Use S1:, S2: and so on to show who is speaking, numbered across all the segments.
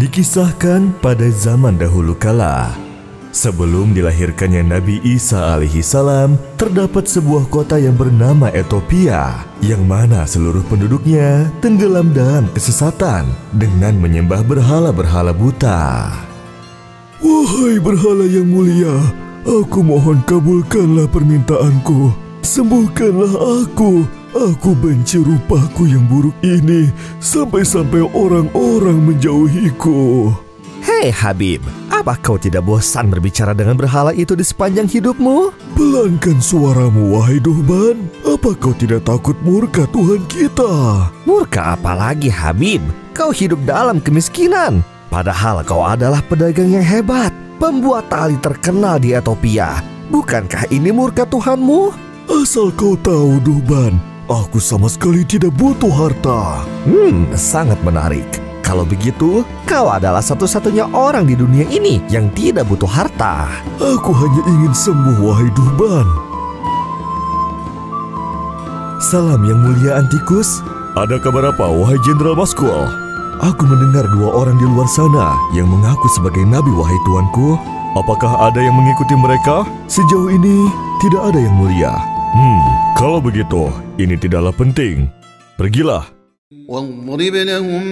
S1: Dikisahkan pada zaman dahulu kala, sebelum dilahirkannya Nabi Isa alaihi salam, terdapat sebuah kota yang bernama Ethiopia, yang mana seluruh penduduknya tenggelam dalam kesesatan dengan menyembah berhala-berhala buta. Wahai berhala yang mulia, aku mohon kabulkanlah permintaanku. Sembuhkanlah aku. Aku benci rupaku yang buruk ini sampai-sampai orang-orang menjauhiku.
S2: Hei Habib, apa kau tidak bosan berbicara dengan berhala itu di sepanjang hidupmu?
S1: Pelankan suaramu, wahai Duhban. Apa kau tidak takut murka Tuhan kita?
S2: Murka apalagi Habib? Kau hidup dalam kemiskinan. Padahal kau adalah pedagang yang hebat, pembuat tali terkenal di Ethiopia. Bukankah ini murka Tuhanmu?
S1: Asal kau tahu, Duhban, aku sama sekali tidak butuh harta.
S2: Sangat menarik. Kalau begitu, kau adalah satu-satunya orang di dunia ini yang tidak butuh harta.
S1: Aku hanya ingin sembuh, wahai Duhban. Salam yang mulia Antikus. Ada kabar apa, wahai Jenderal Maskul? Aku mendengar 2 orang di luar sana yang mengaku sebagai nabi, wahai tuanku. Apakah ada yang mengikuti mereka? Sejauh ini tidak ada yang mulia. Kalau begitu, ini tidaklah penting. Pergilah.
S3: واضرب لهم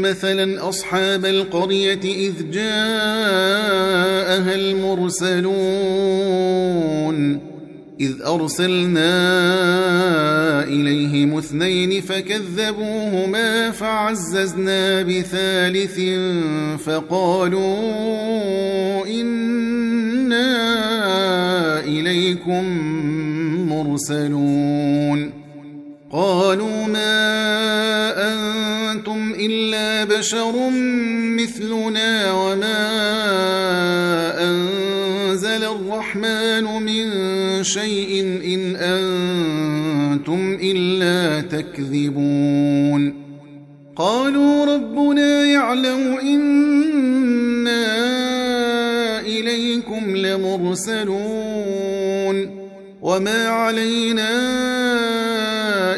S3: مثلا أصحاب القرية إذ جاءها المرسلون إذ أرسلنا إليهم 2 فكذبوهما فعززنا بثالث فقالوا إنا إليكم مرسلون قالوا ما أنتم إلا بشر مثلنا وما أنزل الرحمن من شيء إن أنتم إلا تكذبون قالوا ربنا يعلم إنا إليكم لمرسلون وما علينا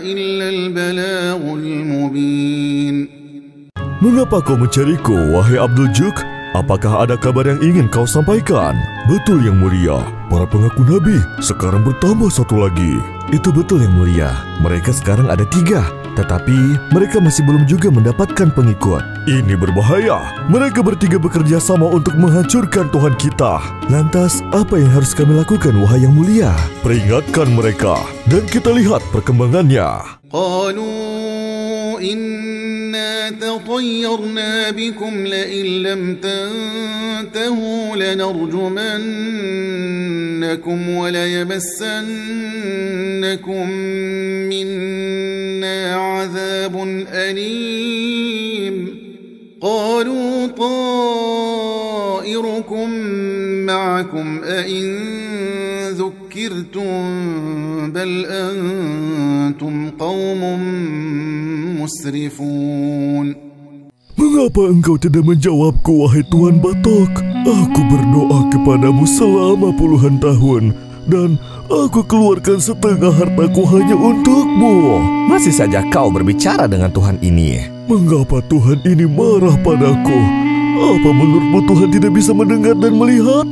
S3: إلا البلاغ المبين.
S1: Mengapa kau mencariku, wahai Abdul Juk? Apakah ada kabar yang ingin kau sampaikan? Betul yang mulia, para pengaku nabi sekarang bertambah 1 lagi. Itu betul yang mulia, mereka sekarang ada 3, tetapi mereka masih belum juga mendapatkan pengikut. Ini berbahaya, mereka bertiga bekerja sama untuk menghancurkan Tuhan kita. Lantas apa yang harus kami lakukan, wahai yang mulia? Peringatkan mereka, dan kita lihat perkembangannya.
S3: إنا تطيرنا بكم لئن لم تنتهوا لنرجمنكم وليمسنكم منا عذاب أليم قالوا طائركم معكم أئن ذكرتم بل أنتم قوم مسرفون.
S1: Mengapa engkau tidak menjawabku, wahai Tuan Batok? Aku berdoa kepadamu selama puluhan tahun, dan aku keluarkan setengah hartaku hanya untukmu.
S2: Masih saja kau berbicara dengan Tuhan ini.
S1: Mengapa Tuhan ini marah padaku? Apa menurutmu Tuhan tidak bisa mendengar dan melihat?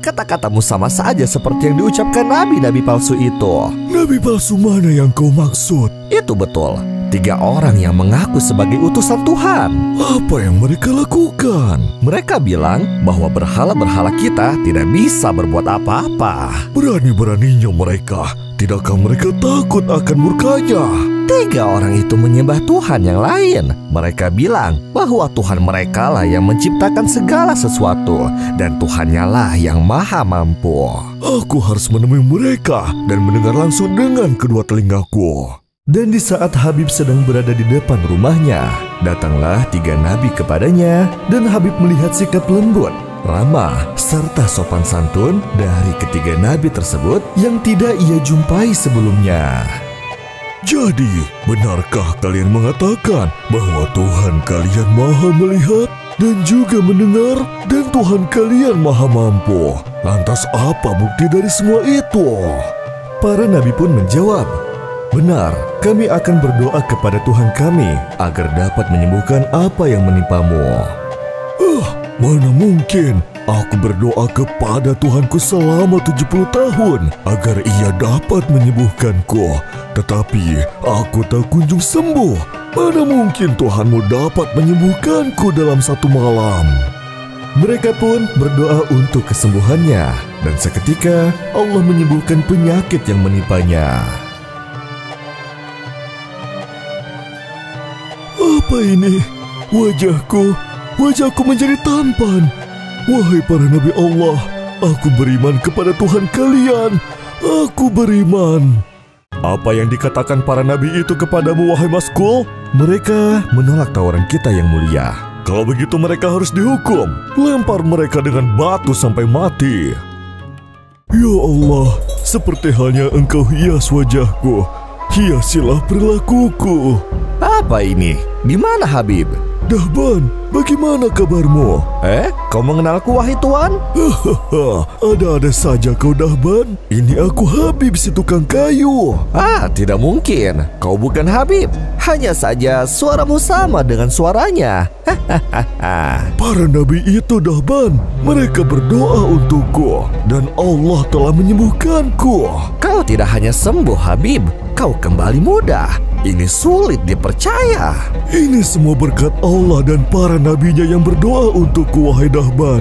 S2: Kata-katamu sama saja seperti yang diucapkan nabi-nabi palsu itu.
S1: Nabi palsu mana yang kau maksud?
S2: Itu betul. 3 orang yang mengaku sebagai utusan Tuhan.
S1: Apa yang mereka lakukan?
S2: Mereka bilang bahwa berhala-berhala kita tidak bisa berbuat apa-apa.
S1: Berani-beraninya mereka. Tidakkah mereka takut akan murkanya?
S2: 3 orang itu menyembah Tuhan yang lain. Mereka bilang bahwa Tuhan mereka lah yang menciptakan segala sesuatu, dan Tuhannya lah yang maha mampu.
S1: Aku harus menemui mereka dan mendengar langsung dengan kedua telingaku. Dan di saat Habib sedang berada di depan rumahnya, datanglah 3 nabi kepadanya, dan Habib melihat sikap lembut, ramah, serta sopan santun dari ketiga nabi tersebut yang tidak ia jumpai sebelumnya. Jadi, benarkah kalian mengatakan bahwa Tuhan kalian maha melihat dan juga mendengar, dan Tuhan kalian maha mampu? Lantas apa bukti dari semua itu? Para nabi pun menjawab, benar, kami akan berdoa kepada Tuhan kami agar dapat menyembuhkan apa yang menimpamu. Mana mungkin. Aku berdoa kepada Tuhanku selama 70 tahun agar ia dapat menyembuhkanku. Tetapi aku tak kunjung sembuh. Mana mungkin Tuhanmu dapat menyembuhkanku dalam satu malam. Mereka pun berdoa untuk kesembuhannya. Dan seketika Allah menyembuhkan penyakit yang menimpannya. Apa ini? Wajahku menjadi tampan. Wahai para nabi Allah, aku beriman kepada Tuhan kalian. Aku beriman. Apa yang dikatakan para nabi itu kepadamu, wahai Maskul? Mereka menolak tawaran kita yang mulia. Kalau begitu mereka harus dihukum. Lempar mereka dengan batu sampai mati. Ya Allah, seperti halnya Engkau hias wajahku, hiasilah perilakuku.
S2: Apa ini? Di mana Habib?
S1: Dahban, bagaimana kabarmu?
S2: Kau mengenalku wahai tuan?
S1: Ada-ada saja kau Dahban. Ini aku Habib si tukang kayu.
S2: Tidak mungkin. Kau bukan Habib. Hanya saja suaramu sama dengan suaranya.
S1: Para nabi itu Dahban, mereka berdoa untukku dan Allah telah menyembuhkanku.
S2: Kau tidak hanya sembuh Habib, kau kembali muda. Ini sulit dipercaya.
S1: Ini semua berkat Allah dan para nabinya yang berdoa untukku, wahai Dahban.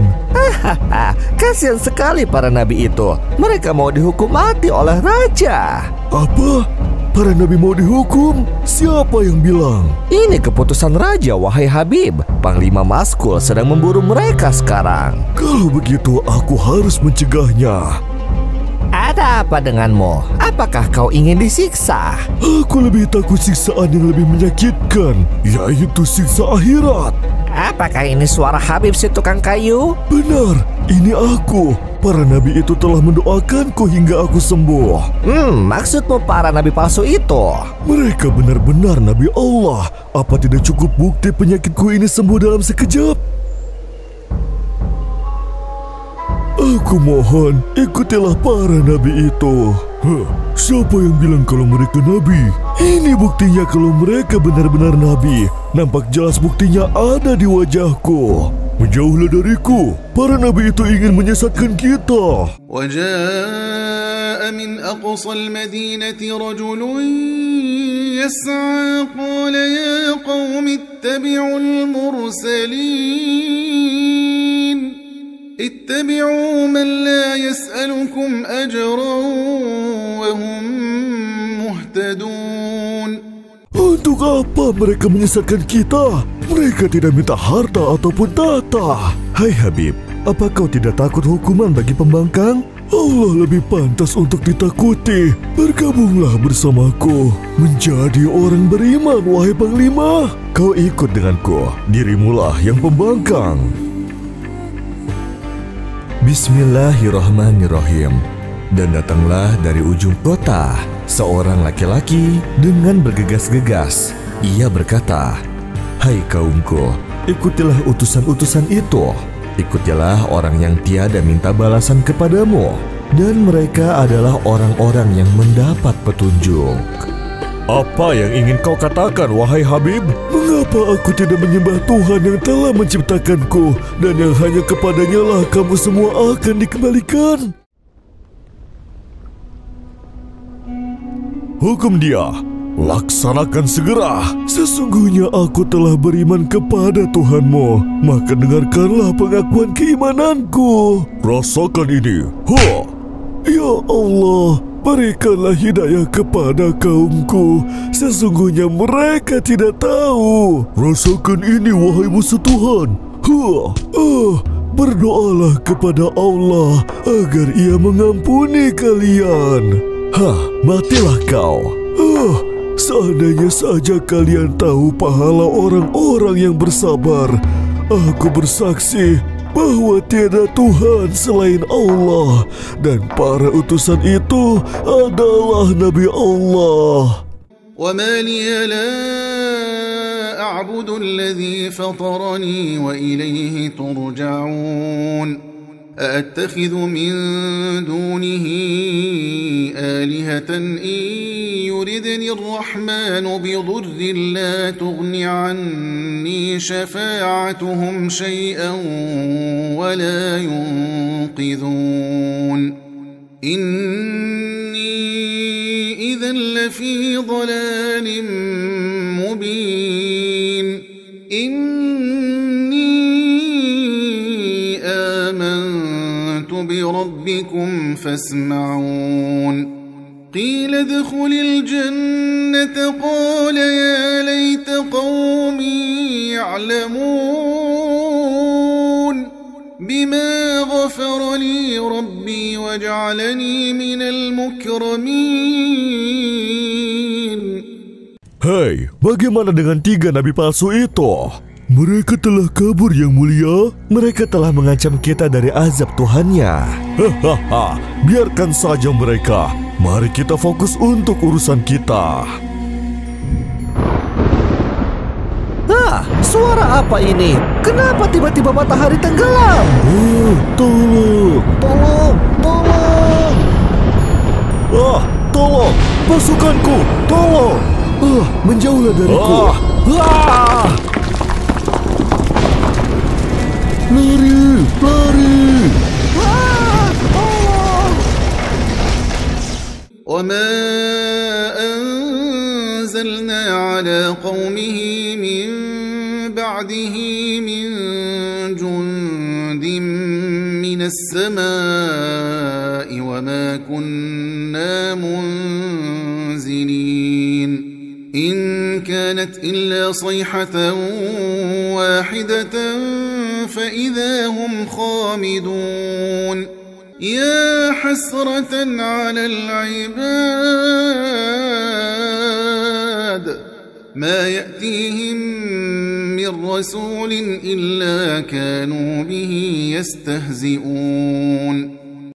S2: Kasihan sekali para nabi itu. Mereka mau dihukum mati oleh raja.
S1: Apa? Para nabi mau dihukum? Siapa yang bilang?
S2: Ini keputusan raja, wahai Habib. Panglima Maskul sedang memburu mereka sekarang.
S1: Kalau begitu aku harus mencegahnya.
S2: Ada apa denganmu? Apakah kau ingin disiksa?
S1: Aku lebih takut siksaan yang lebih menyakitkan, yaitu siksa akhirat.
S2: Apakah ini suara Habib si tukang kayu?
S1: Benar, ini aku. Para nabi itu telah mendoakanku hingga aku sembuh.
S2: Maksudmu para nabi palsu itu?
S1: Mereka benar-benar nabi Allah. Apa tidak cukup bukti penyakitku ini sembuh dalam sekejap? Aku mohon, ikutilah para nabi itu. Siapa yang bilang kalau mereka nabi? Ini buktinya kalau mereka benar-benar nabi. Nampak jelas buktinya ada di wajahku. Menjauhlah dariku. Para nabi itu ingin menyesatkan kita.
S3: وجاء من أقصى المدينة رجل يسعى قال يا قوم اتبعوا المرسلين اتبعوا من لا يسألكم أجرا وهم مهتدون.
S1: Untuk apa mereka menyesatkan kita? Mereka tidak minta harta ataupun tahta. Hai Habib, apa kau tidak takut hukuman bagi pembangkang? Allah lebih pantas untuk ditakuti. Bergabunglah bersamaku menjadi orang beriman, wahai Panglima. Kau ikut denganku, dirimulah yang pembangkang. Bismillahirrahmanirrahim. Dan datanglah dari ujung kota seorang laki-laki dengan bergegas-gegas. Ia berkata, "Hai kaumku, ikutilah utusan-utusan itu. Ikutilah orang yang tiada minta balasan kepadamu. Dan mereka adalah orang-orang yang mendapat petunjuk." Apa yang ingin kau katakan, wahai Habib? Mengapa aku tidak menyembah Tuhan yang telah menciptakanku dan yang hanya kepadanya lah kamu semua akan dikembalikan? Hukum dia, laksanakan segera. Sesungguhnya aku telah beriman kepada Tuhanmu, maka dengarkanlah pengakuan keimananku. Rasakan ini. Ya Allah, berikanlah hidayah kepada kaumku. Sesungguhnya mereka tidak tahu. Rasakan ini, wahai musuh Tuhan. Berdoalah kepada Allah agar Ia mengampuni kalian. Matilah kau. Seandainya saja kalian tahu pahala orang-orang yang bersabar. Aku bersaksi bahwa tiada Tuhan selain Allah dan para utusan itu adalah Nabi Allah.
S3: وما لي لا أعبد الذي فطرني وإليه ترجعون أأتخذ من دونه آلهة إن يردني الرحمن بضر لا تغن عني شفاعتهم شيئا ولا ينقذون إني إذا لفي ضلال مبين بربكم فاسمعون قيل ادخل الجنة قال يا ليت قومي يعلمون بما غفر لي ربي وجعلني من المكرمين.
S1: Hei, bagaimana dengan 3 nabi palsu itu? Mereka telah kabur yang mulia. Mereka telah mengancam kita dari azab Tuhannya. Hahaha, biarkan saja mereka. Mari kita fokus untuk urusan kita.
S2: Suara apa ini? Kenapa tiba-tiba matahari tenggelam?
S1: Tolong. Tolong, pasukanku, tolong. Menjauhlah dariku. Lari.
S3: وما أنزلنا على قومه من بعده من جند من السماء وما كنا منزلين إن كانت إلا صيحة واحدة فإذا هم خامدون يا حسرة على العباد ما يأتيهم من رسول إلا كانوا به يستهزئون